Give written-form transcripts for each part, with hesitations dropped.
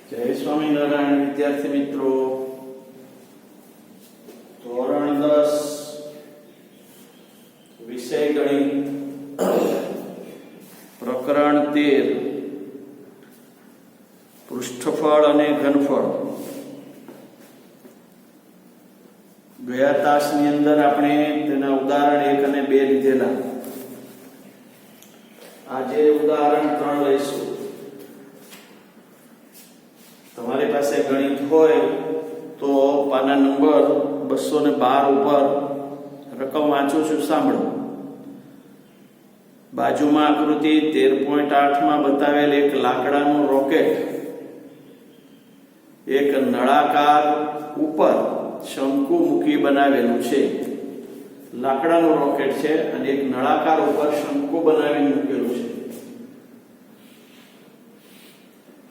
જય સ્વામિનારાયણ વિદ્યાર્થી મિત્રો, ધોરણ 10 વિષય ગણિત પ્રકરણ 13 પૃષ્ઠફળ અને ઘનફળ. ગયા તાસની અંદર આપણે તેના ઉદાહરણ 1 અને 2 લીધેલા. આજે ઉદાહરણ 3 લઈશું. તમારી પાસે ગણિત હોય તો પાના નંબર 212 ઉપર રકમ વાંચું છું, સાંભળો. બાજુમાં આકૃતિ 13.8 માં બતાવેલ એક લાકડાનું રોકેટ એક નળાકાર ઉપર શંકુ મૂકી બનાવેલું છે. લાકડાનું રોકેટ છે અને એક નળાકાર ઉપર શંકુ બનાવીને મૂકેલું છે.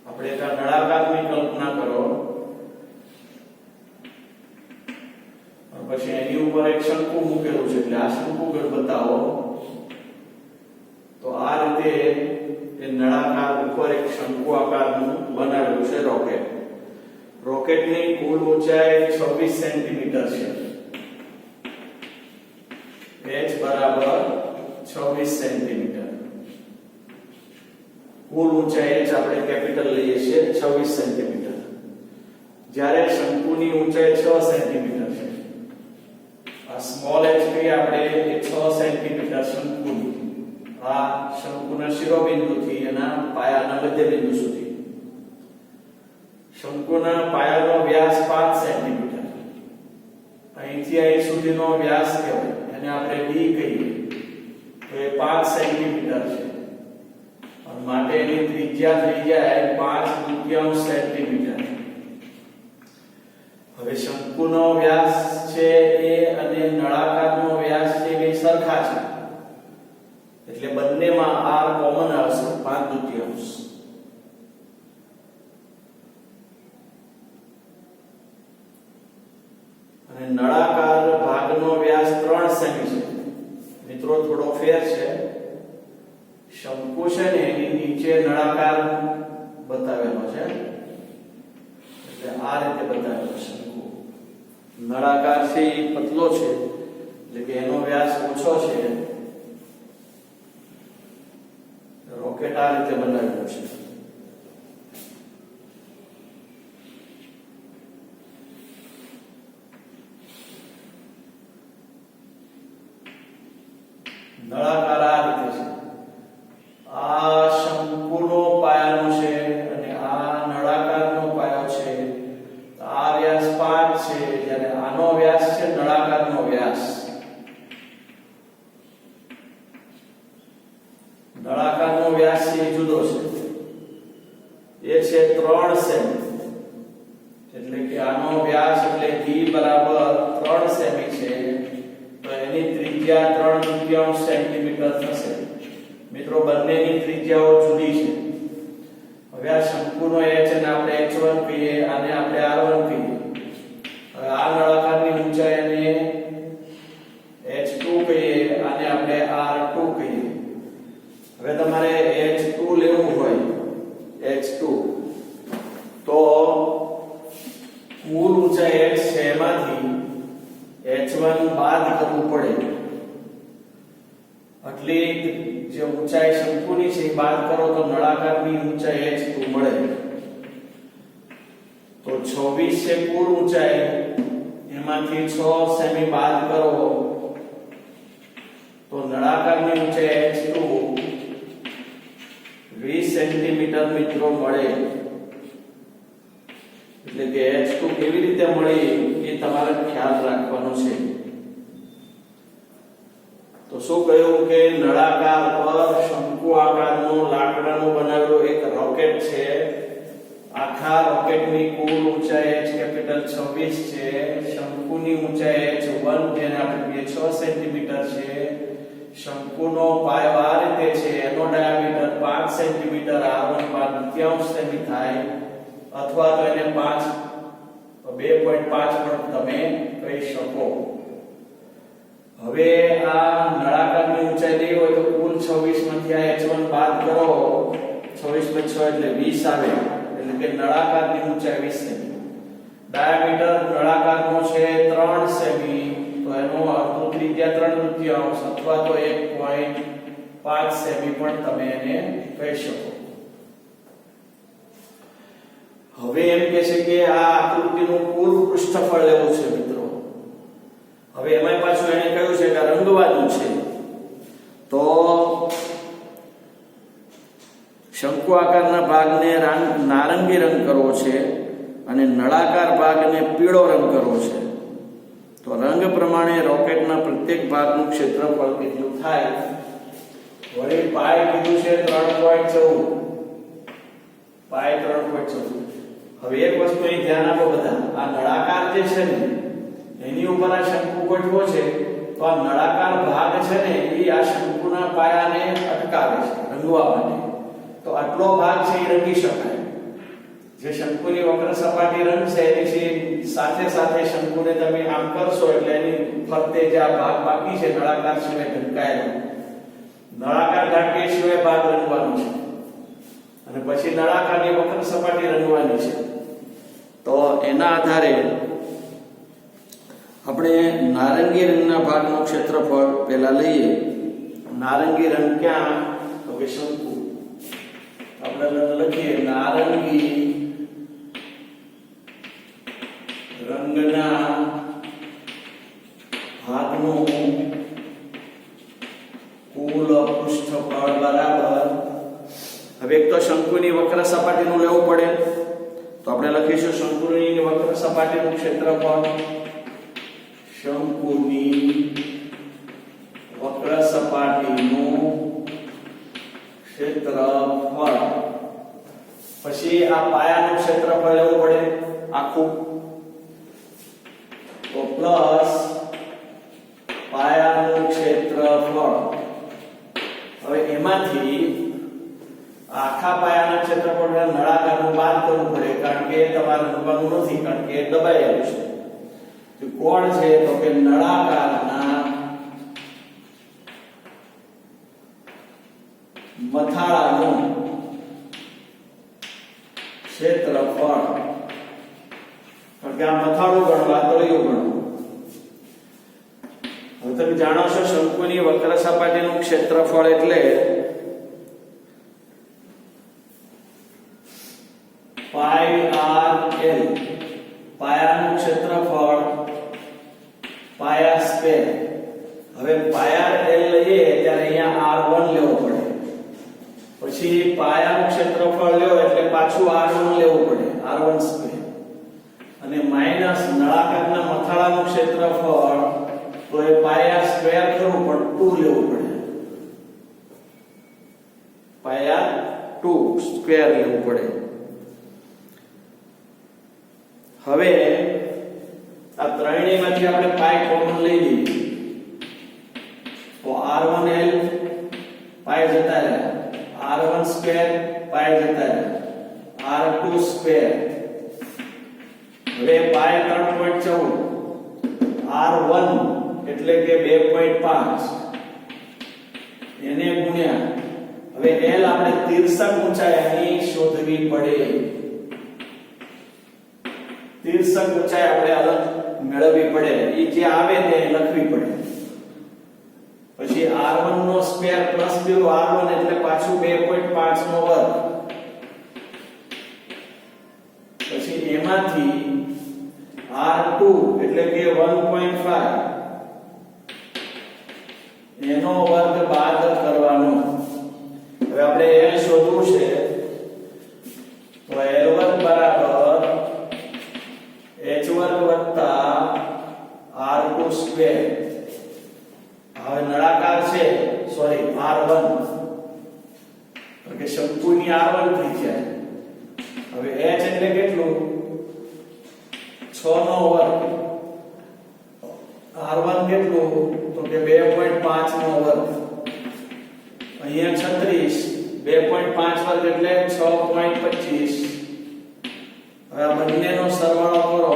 આપણે એક નળાકારની કલ્પના કરો, પછી એની ઉપર એક શંકુ મૂકેલું છે, એટલે આ શંકુ બતાવો. તો આ રીતે એ નળાકાર ઉપર એક શંકુ આકારનું બનાવેલું છે રોકેટ. રોકેટની કુલ ઊંચાઈ 26 સેન્ટીમીટર છે. h બરાબર 26 સેન્ટીમીટર. કુલ ઊંચાઈ h આપણે કેપિટલ લઈએ છીએ 26 સેન્ટીમીટર. જ્યારે શંકુની ઊંચાઈ 6 સેન્ટીમીટર છે. આ સ્મોલ h કહીએ આપણે એ 6 સેન્ટીમીટર શંકુની. આ શંકુના શિરોબિંદુથી એના પાયાના મધ્યબિંદુ સુધી. શંકુના પાયાનો વ્યાસ 5 સેન્ટીમીટર. અહીંથી અહીં સુધીનો વ્યાસ કહેવાય, એને આપણે d કહીએ. તો એ 5 સેન્ટીમીટર છે. માટે એની ત્રિજ્યા થઈ જાય 5/2 સેન્ટીમીટર. હવે શંકુનો વ્યાસ છે એ અને નળાકારનો વ્યાસ છે એ સરખા છે, એટલે બંનેમાં r કોમન આવશે 5/2. અને નળાકાર ભાગનો વ્યાસ 3 સેમી છે. મિત્રો થોડો ફેર છે. શંકુ છે ને એની નીચે નળાકાર બતાવેલો છે, એટલે આ રીતે બતાવેલો શંકુ. નળાકાર છે એ પતલો છે, એટલે કે એનો વ્યાસ ઓછો છે. રોકેટ આ રીતે બનાવેલું છે. નળાકાર આ રીતે છે. આ શંકુનો પાયાનો છે અને આ નળાકારનો પાયો છે. આ વ્યાસ 5 છે, જ્યારે આનો વ્યાસ છે નળાકારનો વ્યાસ. નળાકારનો વ્યાસ છે જુદો છે, એ છે 3 સેમી. એટલે કે આનો વ્યાસ એટલે d બરાબર 3 સેમી છે, તો એની ત્રિજ્યા 3/2 સેન્ટીમીટર થશે. મિત્રો બંનેની ત્રિજ્યાઓ જુદી છે. હવે આ શંકુનો h ને આપણે h1 કહીએ, આને આપણે r1 કહીએ. હવે આ નળાકારની ઊંચાઈ અને h2 કહીએ, આને આપણે r2 કહીએ. હવે તમારે h2 લેવું હોય, h2 તો કુલ ઊંચાઈ h છે એમાંથી h1 બાદ કરવું પડે. એટલે જે ઊંચાઈ શંકુની છે એ બાદ કરો તો નળાકારની ઊંચાઈ h2 મળે. તો 26 છે કુલ ઊંચાઈ, એમાંથી 6 સેમી બાદ કરો તો નળાકારની ઊંચાઈ h2 20 સેન્ટીમીટર મિત્રો મળે. એટલે કે h2 કેવી રીતે મળી એ તમારે ખ્યાલ રાખવાનો છે. તો શું કહ્યું કે નળાકાર પર શંકુ આકારનું લાકડાનું બનાવેલું એક રોકેટ છે. આખા રોકેટની કુલ ઊંચાઈ h કેપિટલ 26 છે. શંકુની ઊંચાઈ h1 જેને આપણે 6 સેન્ટીમીટર છે. શંકુનો પાયો આ રીતે છે, એનો ડાયામીટર 5 સેન્ટીમીટર, r1 5/2 સેમી થાય, અથવા તો એને 2.5 પણ તમે કહી શકો. હવે આ નળાકારની ઊંચાઈ લઈ હોય તો કુલ 26 માંથી આ h1 બાદ કરો, 26 + 6 એટલે 20 આવે. એટલે કે નળાકારની ઊંચાઈ 20 સેમી, ડાયામીટર નળાકારનો છે 3 સેમી, તો એનો અડધું ત્રિજ્યા 3/3 અથવા તો 1.5 સેમી પણ તમે એને કહી શકો. હવે એમ કહે છે કે આ આકૃતિનું કુલ પૃષ્ઠફળ લેવું છે મિત્રો. હવે એમાં પાછું એને કહ્યું છે કે રંગવાનું છે, તો શંકુ આકારના ભાગને નારંગી રંગ કરવો છે અને નળાકાર ભાગને પીળો રંગ કરવો છે. તો રંગ પ્રમાણે રોકેટના પ્રત્યેક ભાગનું ક્ષેત્રફળ કેટલું થાય? વળી પાય કીધું છે 3.14, પાય 3.14. હવે એક વસ્તુ અહીં ધ્યાન આપો બધા, આ નળાકાર જે છે ને એની ઉપર આ શંકુ ગોઠવો છે, તો આ નળાકાર ભાગ છે ને એ આ શંકુના પાયાને અટકાવે છે રંગવા માટે. તો આટલો ભાગ છે એ રંગી શકાય. જે શંકુની વક્ર સપાટી રંગશે એની સાથે સાથે શંકુને તમે આમ કરશો એટલે એની ફરતે જે આ ભાગ બાકી છે નળાકાર સિવાય ઢંકાયેલો, નળાકાર ઢાંકીએ સિવાય ભાગ રંગવાનો છે અને પછી નળાકારની વક્ર સપાટી રંગવાની છે. તો એના આધારે આપણે નારંગી રંગના ભાગનું ક્ષેત્રફળ પહેલા લઈએ. નારંગી રંગ ક્યાં? તો કે શંકુ. આપણે લખીએ નારંગી રંગના ભાગનું કુલ પૃષ્ઠફળ બરાબર. હવે એક તો શંકુની વક્ર સપાટીનું લેવું પડે, તો આપણે લખીશું શંકુની વક્ર સપાટીનું ક્ષેત્રફળ. શંકુની વક્ર સપાટીનું ક્ષેત્રફળ. પછી આ પાયાનું ક્ષેત્રફળ લેવું પડે આખું, તો પ્લસ પાયાનું ક્ષેત્રફળ. હવે એમાંથી આખા પાયાના ક્ષેત્રફળ નળાકારનું બાદ કરવું પડે, કારણ કે તમારે મૂકવાનું નથી, કારણ કે દબાયેલું છે. તો કોણ છે? તો કે નળાકારના મથાળાનું ક્ષેત્રફળ. કારણ કે આ મથાળું ગણવા, તળિયું ગણવું. હવે તમે જાણો છો શંકુની વક્ર સપાટીનું ક્ષેત્રફળ એટલે પાઈ આર એલ. પાયાનું ક્ષેત્રફળ પાયા સ્ક્વેર. હવે પાયા એલ લઈએ ત્યારે અહીંયા r1 લેવો પડે, પછી પાયાનું ક્ષેત્રફળ લ્યો એટલે પાછું r1 લેવું પડે, r1 સ્ક્વેર, અને માઈનસ નળાકારના મથાળાનું ક્ષેત્રફળ, તો એ પાયા સ્ક્વેર કરવું પણ 2 લેવું પડે, પાયા 2 સ્ક્વેર લેવું પડે. હવે આ ત્રણેયમાંથી આપણે પાઈ કોમન લઈ લઈએ, તો r1l પાઈ જતા રહ્યા, r1 સ્ક્વેર પાઈ જતા રહ્યા, r2 સ્ક્વેર. હવે પાઈ 3.14, r1 એટલે કે 2.5, એને ગુણ્યા. હવે l આપણે તિર્યક ઊંચાઈ શોધવી પડે. તિર્યક ઊંચાઈ આપણે અલગ મેળવવી પડે, એ જે આવે તે લખવી પડે. પછી r1 નો સ્ક્વેર પ્લસ પેલું r1 એટલે પાછું 2.5 નો વર્ગ. પછી એમાંથી r2 એટલે કે 1.5 એનો વર્ગ બાદ કરવાનો. હવે આપણે l શોધવું છે, તો l વર્ગ બરાબર h વર્ગ વત્તા r2 સ્ક્વેર. હવે નળાકાર છે, સોરી r1, કે શંકુની r1 થઈ જાય. હવે h એટલે કેટલું? 6 નો વર્ગ. r1 કેટલું? તો કે 2.5 નો વર્ગ. અહીંયા 36, 2.5 વર્ગ એટલે 6.25. હવે આ બંનેનો સરવાળો કરો,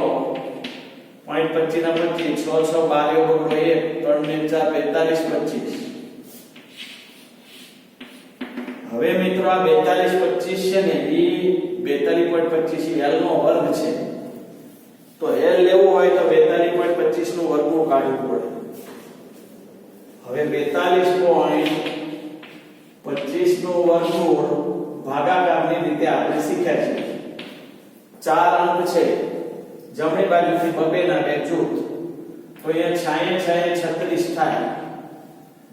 0.25 ના 25, 6 6 12 1 3 ને 4 42 25. હવે મિત્રો આ 42 25 છે ને, એ 42.25 L નો વર્ગ છે, તો L લેવું હોય તો 42.25 નું વર્ગમૂળ કાઢવું પડે. હવે 42.25 નું વર્ગમૂળ ભાગાકારની રીતે આપણે શીખ્યા છે. 4 અંક છે, જમણી બાજુથી બબે ના બે જૂથ, તો અહીંયા 6 36 થાય.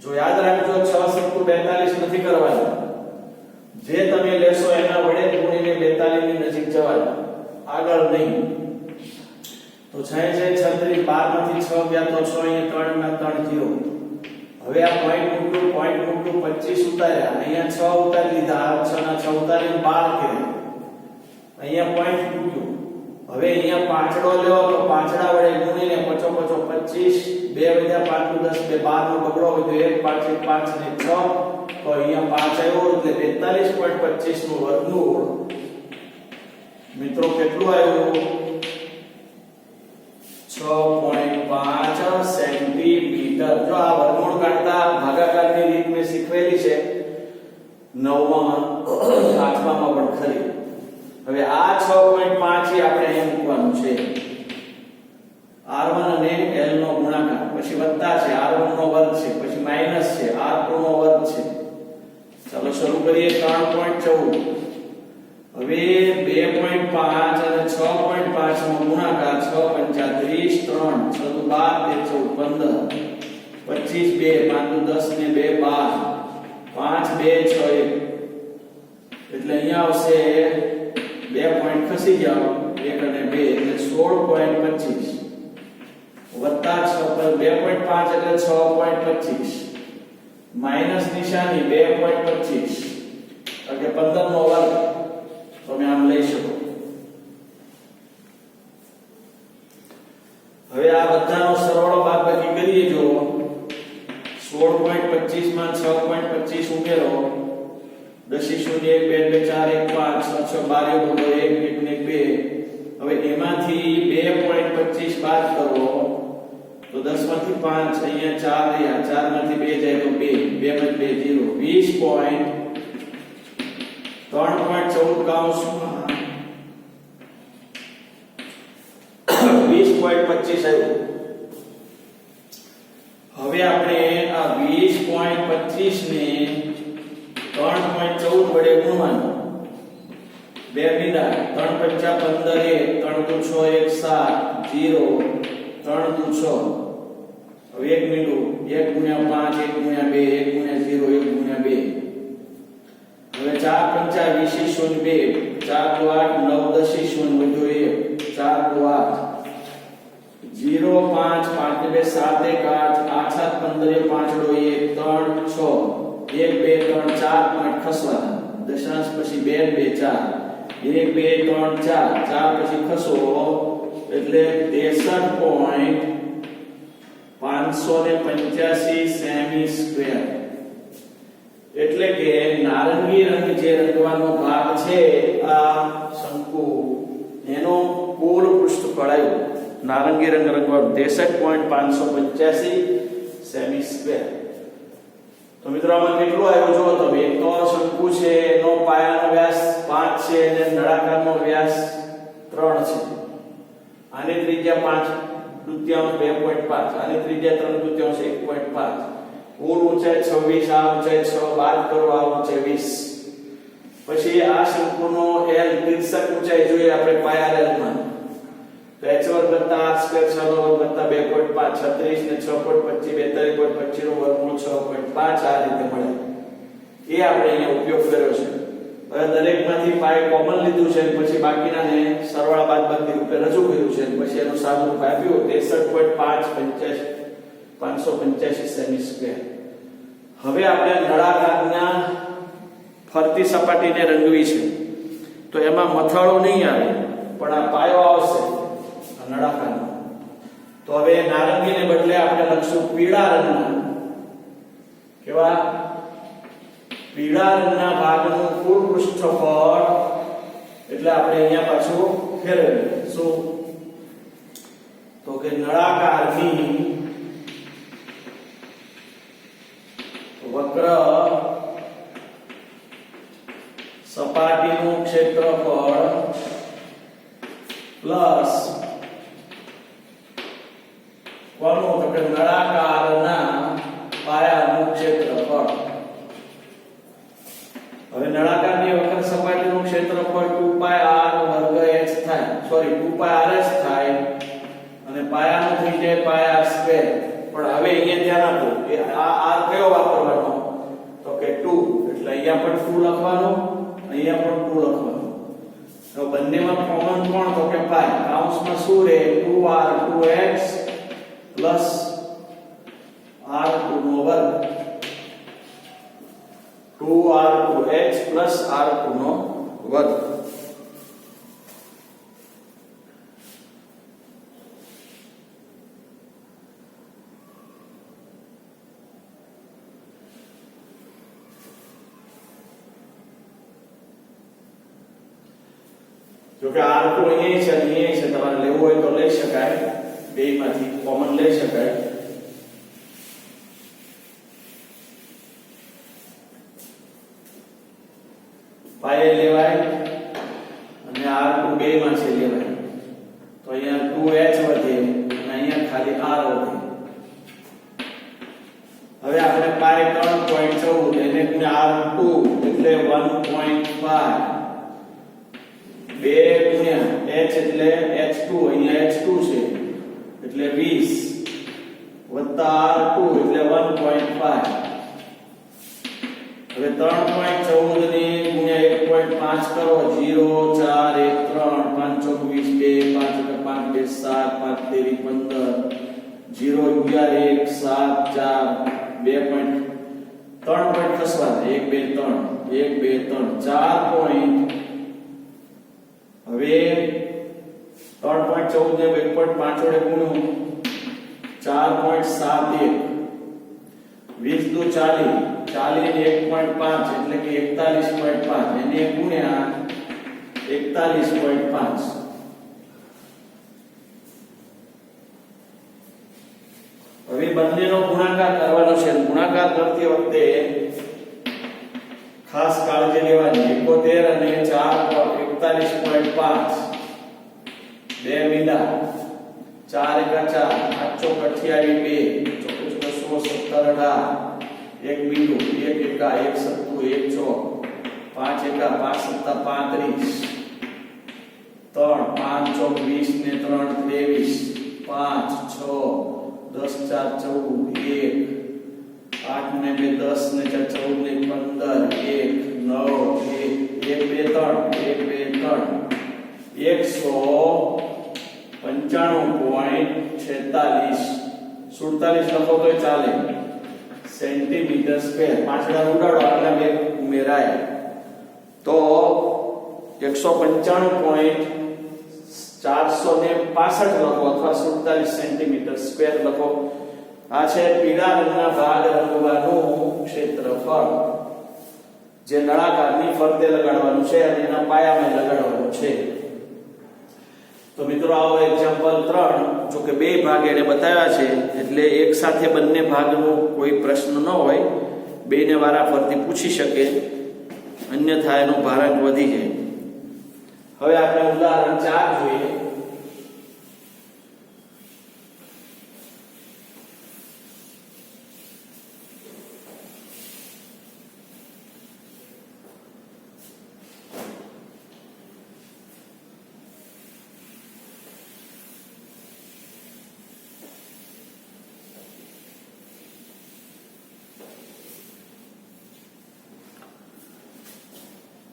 જો યાદ રાખજો 6 × 42 નથી કરવાનું, જે તમે લેશો એના વડે ગુણીને 42 ની નજીક જવાનું, આગળ નહીં. તો 6 36 12 માંથી 6 ગયા તો 6, અહીંયા 3 ના 3 0. હવે આ પોઈન્ટ મૂક્યું 25 ઉતાર્યા, અહીંયા 6 ઉતારી લીધા, 6 ના 6 ઉતારીને 12 કર્યા, અહીંયા પોઈન્ટ મૂક્યું. હવે અહીંયા પાંચડો લેવો તો પાંચડા વડે ગુણીને 5 25, 2 વધ્યા 5 નું 10, 2 12 નો બગડો હોય તો 1 5 1 5 ને 6, તો અહીંયા 5 આવ્યો એટલે 42.25 નું વર્ગમૂળ મિત્રો કેટલું આવ્યું? 6.5 સેન્ટીમીટર. જો આ વર્ગમૂળ કાઢતા ભાગાકારની રીત મેં શીખવેલી છે 9માં 8માં પણ ખરી. હવે આ 6.5 આપણે અહીંયા મૂકવાનું છે. r1 અને l નો ગુણાકાર, પછી વત્તા છે r1 નો વર્ગ છે, પછી માઈનસ છે r2 નો વર્ગ છે. ચાલો શરૂ કરીએ. 3.14. હવે 2.5 અને 6.5 નો ગુણાકાર 6 × 5 = 30, 3 6 × 12 2 14 15 25 2 5 × 10 ને 2 12 5 2 6 1, એટલે અહીંયા આવશે 2 પોઈન્ટ ખસી જાવ 1 અને 2 એટલે 16.25 વત્તા 6 પર 2.5 એટલે 6.25 માઈનસ નિશાની 2.25 એટલે 15 નો વર્ગ તમે આમ લઈ શકો. હવે આ બધાનો સરવાળો બાદબાકી કરીએ. જો 16.25 માં 6.25 ઉમેરો, 10 0 1 2 4 1 5 6 12 1 1 2. હવે એમાંથી 2.25 બાદ કરો તો 10 માંથી 5, અહીંયા 4 રહ્યા, 4 માંથી 2 જાય તો 2 માંથી 2 0 3.14 કૌંસમાં 20.25 આવ્યું. હવે આપણે આ 20.25 ને 3.14 વડે ગુણવાનું. 2 મીંડા 3 × 5 = 15 3 × 6 = 7 0 3 × 6. હવે 1 મીંડું 1 × 5 1 × 2 1 × 0 1 × 2. હવે 4 × 5 = 2 4 × 8 9 10 0 વધ્યો 1 4 × 8 0 5 5 2 7 1 8 8 7 15 5 1 3 6 1 2 3 4 પોઈન્ટ ખસવાના. દશાંશ પછી 2 2 4 1 2 3 4 4 પછી ખસો એટલે 63.585 સેમી સ્ક્વેર. એટલે કે નારંગી રંગ જે રંગવાનો ભાગ છે આ શંકુ એનો કુલ પૃષ્ઠફળ આવ્યું નારંગી રંગ રંગવાનો 63.585 સેમી સ્ક્વેર. તો મિત્રો આમાં કેટલું આવ્યું જો તમે. એક તો શંકુ છે એનો પાયાનો વ્યાસ 5 છે અને નળાકારનો વ્યાસ 3 છે. આની ત્રિજ્યા 5/2 2.5, આની ત્રિજ્યા 3/2 1.5. કુલ ઊંચાઈ 26, આ ઊંચાઈ 6 બાદ કરો આ ઊંચાઈ 20. પછી આ શંકુનો L ત્રિજ્યા ઊંચાઈ જોઈએ આપણે પાયા L માં તો h2 + r2 6 2.5 36 ને 6.25 42.25 નો વર્ગમૂળ 6.5 આ રીતે મળે. એ આપણે અહીંયા ઉપયોગ કર્યો છે. હવે દરેકમાંથી પાય કોમન લીધું છે પછી બાકીનાને સરવાળા બાદબાકી રૂપે રજૂ કર્યું છે પછી એનું સાદું રૂપ આપ્યું 63.585 સેમી સ્ક્વેર. હવે આપણે નળાકારના ફરતી સપાટીને રંગવી છે તો એમાં મથાળો નહીં આવે પણ આ પાયો આવશે નળાકારનો. તો હવે નારંગીને બદલે આપણે લખશું પીળા રંગના. કેવા? પીળા રંગના ભાગનું કુલ પૃષ્ઠફળ એટલે આપણે અહીંયા પાછું ફેરવીએ. શું? તો કે નળાકારની વક્ર સપાટીનું ક્ષેત્રફળ પ્લસ કોનું તો કે નળાકારના પાયાનું ક્ષેત્રફળ. હવે નળાકારની વખત સપાટીનું ક્ષેત્રફળ 2πr² થાય, સોરી 2πrs થાય અને પાયાનું થઈ જાય πr². પણ હવે અહીંયા ધ્યાન આપો કે આ r કયો વાપરવાનો તો કે 2, એટલે અહીંયા પણ 2 લખવાનો, અહીંયા પણ 2 લખવાનો. તો બંનેમાં કોમન કોણ તો કે પાય. કૌંસમાં શું રહે 2r2x પ્લસ r2 નો વર્ગ, 2r2x પ્લસ r2 નો વર્ગ. જો કે r2 અહીંયા છે અહીંયા છે, તમારે લેવું હોય તો લઈ શકાય, બેમાંથી કોમન લઈ શકાય. પાયે લેવાય અને r2 બેમાં છે લેવાય, તો અહીંયા 2h વધે અને અહીંયા ખાલી r વધે. હવે આપણે પાય 3.14 એને ગુણ્યા r2 એટલે 1.5, 2 ગુણ્યા h એટલે h2, અહીંયા h2 છે એટલે 20 વત્તા r2 એટલે 1.5. હવે 3.14 ને ગુણ્યા 1.5 કરો, 0 4 1 3 5 24 2 5 5 2 7 5 13 15 0 11 1 7 4 2 3 પોઈન્ટ ખસવા દે, 1 2 3 1 2 3 4 પોઈન્ટ. હવે 3.14 ને 1.5 વડે ગુણો 4.71, 20 દુ 40, 40 ને 1.5 એટલે કે 41.5, એને ગુણ્યા 41.5. હવે બંનેનો ગુણાકાર કરવાનો છે. ગુણાકાર કરતી વખતે ખાસ કાળજી લેવાની. 71 અને 41.5 બે મીંડા, 4 એકા 4 8 ચોક 28 2 ચોક 16 17 18 એક મીંડું, 1 એકા 1 સત્તુ 1 ચોક 5 એકા 5 સત્તા 35 3 5 ચોક 20 ને 3 23 5 6 10 4 14 1 8 ને 2 10 ને 4 14 ને 15 1 9 1 2 3 1 2 3 195.46 47 લખો તો ચાલે સેન્ટીમીટર સ્ક્વેર. પાછળ ઉડાડો આટલા બે ઉમેરાય તો 195.465 લખો અથવા 47 સેન્ટીમીટર સ્ક્વેર લખો. આ છે પીળા રંગના ભાગ રંગવાનું ક્ષેત્રફળ, જે નળાકારની ફરતે લગાડવાનું છે અને એના પાયામાં લગાડવાનું છે. તો મિત્રો આવો એક્ઝામ્પલ 3, જો કે બે ભાગ એને બતાવ્યા છે એટલે એક સાથે બંને ભાગનો કોઈ પ્રશ્ન ન હોય, બેને વારાફરતી પૂછી શકે, અન્યથા એનો ભારાંક વધી જાય. હવે આપણે ઉદાહરણ 4 જોઈએ.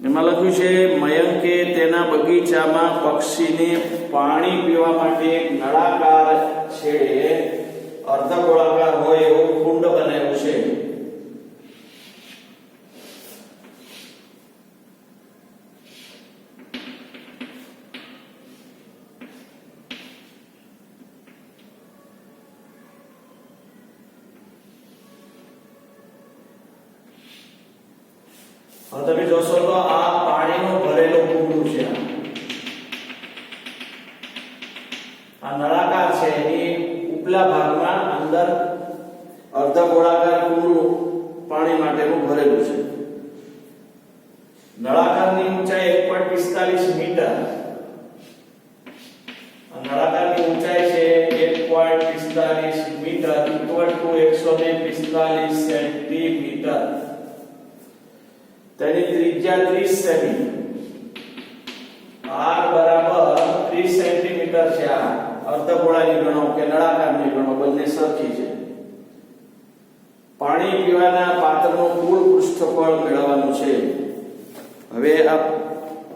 એમાં લખ્યું છે મયંકે તેના બગીચામાં પક્ષીને પાણી પીવા માટે એક નળાકાર છેડે અર્ધગોળાકાર હોય એવો કુંડ બનાવ્યો છે. હવે તમે જોશો તો આ પાણીનો ભરેલો કુંડું છે. આ નળાકાર છે, એની ઉપલા ભાગમાં અંદર અર્ધગોળાકાર કુંડું પાણી માટેનું ભરેલું છે. નળાકારની ઊંચાઈ 1.45 મીટર, નળાકારની ઊંચાઈ છે 1.45 મીટર ઇક્વલ ટુ 145 સેન્ટીમીટર. તેની ત્રિજ્યા 30 સેમી, r બરાબર 30 સેન્ટીમીટર છે. આ અર્ધગોળાની ગણો કે નળાકારની ગણો બંને સરખી છે. પાણી પીવાના પાત્રનું કુલ પૃષ્ઠફળ મેળવવાનું છે. હવે આ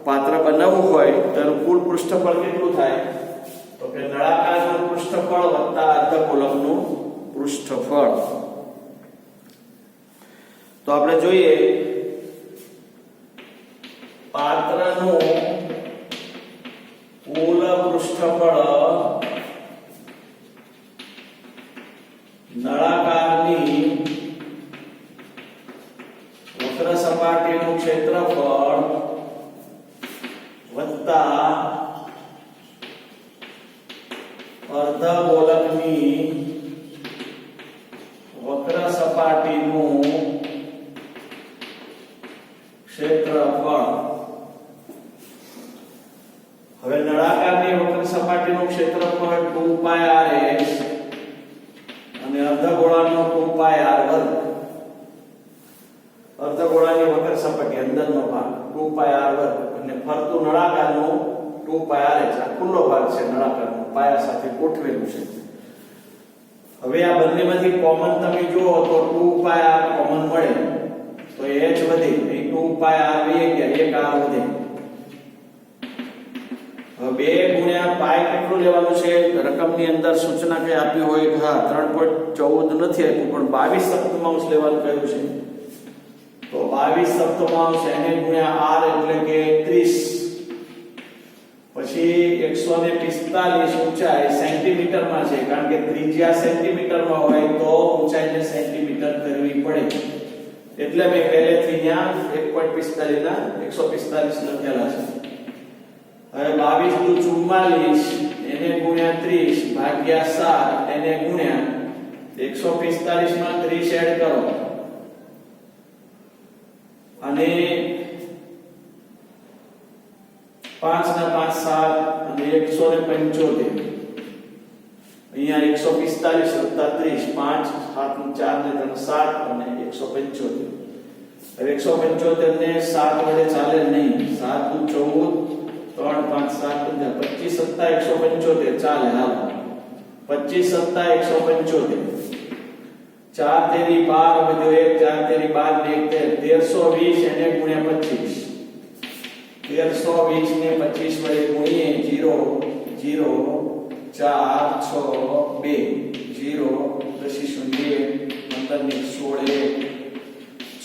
પાત્ર બનાવવું હોય તો કુલ પૃષ્ઠફળ કેટલું થાય? તો કે નળાકારનું પૃષ્ઠફળ વત્તા અર્ધગોળકનું પૃષ્ઠફળ. તો આપણે જોઈએ પાત્રનું કુલ પૃષ્ઠફળ નળાકારની વક્ર સપાટીનું ક્ષેત્રફળ વત્તા અર્ધગોળકની વક્ર સપાટીનું ક્ષેત્રફળ. હવે નળાકારની વક્ર સપાટીનું ક્ષેત્રફળ 2πrs અને અર્ધગોળાનો 2πr². અર્ધગોળાની વક્ર સપાટી અંદરનો ભાગ 2πr² અને ફરતું નળાકારનું 2πrh. આ ખુલ્લો ભાગ છે નળાકારનો, પાયા સાથે ગોઠવેલું છે. હવે આ બંનેમાંથી કોમન તમે જુઓ તો 2πr કોમન મળે તો h વધે, એ 2πr વહી ગયા, 1r વધે. હવે 2 ગુણ્યા પાઈ કેટલું લેવાનું છે? રકમની અંદર સૂચના કે આપી હોય કે હા 3.14 નથી આપ્યું પણ 22 સપ્તમાંશ લેવાનું કહ્યું છે. તો 22 સપ્તમાંશ એને ગુણ્યા r એટલે કે 30. પછી 145 ઊંચાઈ સેન્ટીમીટરમાં છે, કારણ કે ત્રિજ્યા સેન્ટીમીટરમાં હોય તો ઊંચાઈને સેન્ટીમીટર કરવી પડે. એટલે મેં પહેલેથી અહીંયા 1.45 ના 145 લખેલા છે. હવે 22 * 44 એને ગુણ્યા 30 ભાગ્યા 7 એને ગુણ્યા 145 માં 30 એડ કરો અને 5 ના 5 7 અને 175. અહીંયા 145 + 30 5 7 4 ને 3 7 અને 175. હવે 175 ને 7 વડે ચાલે નહીં. 7 * 14 3 5 7 25 + 7 175 ચાલે. હાલો 25 + 7 175. 4 તેરી 12 વધ્યો 1 4 તેરી 12 ને 1320 એને ગુણ્યા 25. 1320 ને 25 વડે ગુણીએ 0 0 4 6 2 0 10 0 15 ને 16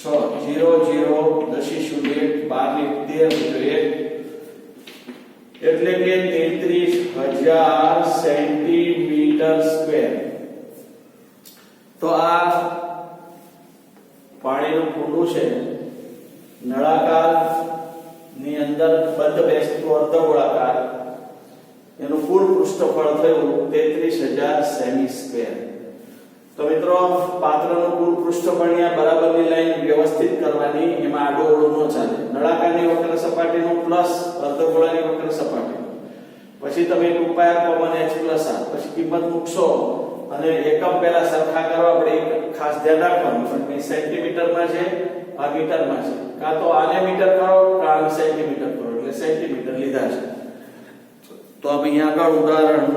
6 0 0 10 0 12 ને 13 એટલે કે 33000 સેન્ટીમીટર સ્ક્વેર. તો આ પાણીનું કુંડું છે, નળાકાર ની અંદર બંધ બેસતું અર્ધગોળાકાર, એનું કુલ પૃષ્ઠફળ થયું 33000 સેમી સ્ક્વેર. તો મિત્રો પાત્રનું કુલ પૃષ્ઠફળની આ બરાબરની લાઈન વ્યવસ્થિત કરવાની, એમાં આડો અવળો ન ચાલે. નળાકારની વક્ર સપાટીનું પ્લસ અર્ધગોળાની વક્ર સપાટી, પછી તમે 2πr common h plus r, પછી કિંમત મૂકશો અને એકમ પહેલા સરખા કરવા પડે. ખાસ ધ્યાન રાખવાનું કે સેન્ટીમીટરમાં છે આ મીટરમાં છે, કાં તો આને મીટર કરો કાં આને સેન્ટીમીટર કરો, એટલે સેન્ટીમીટર લીધા છે. તો હવે અહીંયા આગળ ઉદાહરણ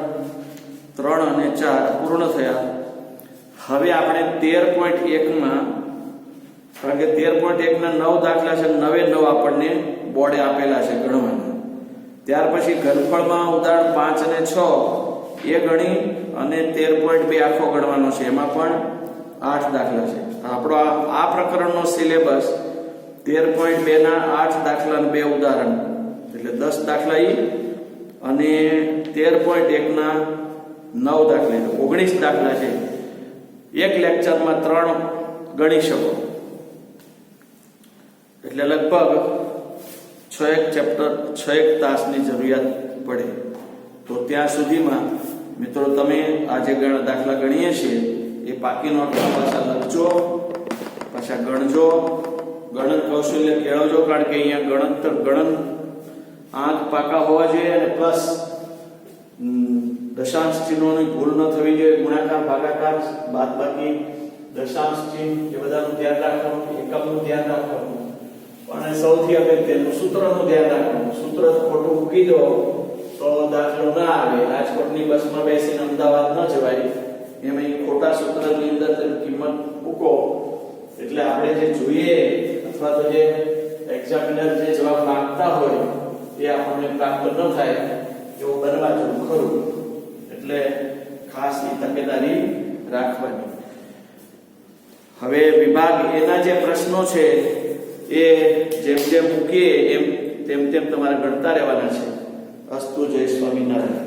3 અને 4 પૂર્ણ થયા. હવે આપણે 13.1 માં, કારણ કે 13.1 ના 9 દાખલા છે, 9 આપણને બોર્ડે આપેલા છે ગણવાના. ત્યાર પછી ઘનફળમાં ઉદાહરણ 5 અને 6 એ ગણી અને 13.2 આખો ગણવાનો છે. એમાં પણ 8 દાખલા છે. આપણો આ પ્રકરણનો સિલેબસ 13.2 ના 8 દાખલા અને 2 ઉદાહરણ, એટલે 10 દાખલા અને 13.1 ના 9 દાખલા, 19 દાખલા છે. એક લેક્ચરમાં 3 ગણી શકો, એટલે લગભગ 6 ચેપ્ટર 6 તાસની જરૂરિયાત પડે. તો ત્યાં સુધીમાં મિત્રો તમે આ જે દાખલા ગણીએ છીએ એ પાકી નોટમાં પાછા લખજો, પાછા ગણજો, ગણન કૌશલ્ય કેળવજો, કારણ કે અહીંયા ગણન આંક પાકા હોવા જોઈએ અને પ્લસ દશાંશ ચિહ્નોની ભૂલ ન થવી જોઈએ, ગુણાકાર ભાગાકાર બાદબાકી દશાંશ ચિહ્ન એ બધાનું ધ્યાન રાખવાનું, એકમનું ધ્યાન રાખવાનું અને સૌથી અગત્યનું સૂત્રનું ધ્યાન રાખવાનું. સૂત્ર ખોટું મૂકી દો તો દાખલો ના આવે. રાજકોટની બસમાં બેસીને અમદાવાદ ન જવાય, એમાં ખોટા સૂત્રની અંદર તેની કિંમત મૂકો એટલે આપણે જે જોઈએ અથવા તો જે એક્ઝામિનર જે જવાબ માંગતા હોય એ આપણને પ્રાપ્ત ન થાય એવું બનવા જેવું ખરું. એટલે ખાસ એ તકેદારી રાખવાની. હવે વિભાગ એના જે પ્રશ્નો છે એ જેમ જેમ મૂકીએ તેમ તમારે ગણતા રહેવાના છે. અસ્તુ. જય સ્વામિનારાયણ.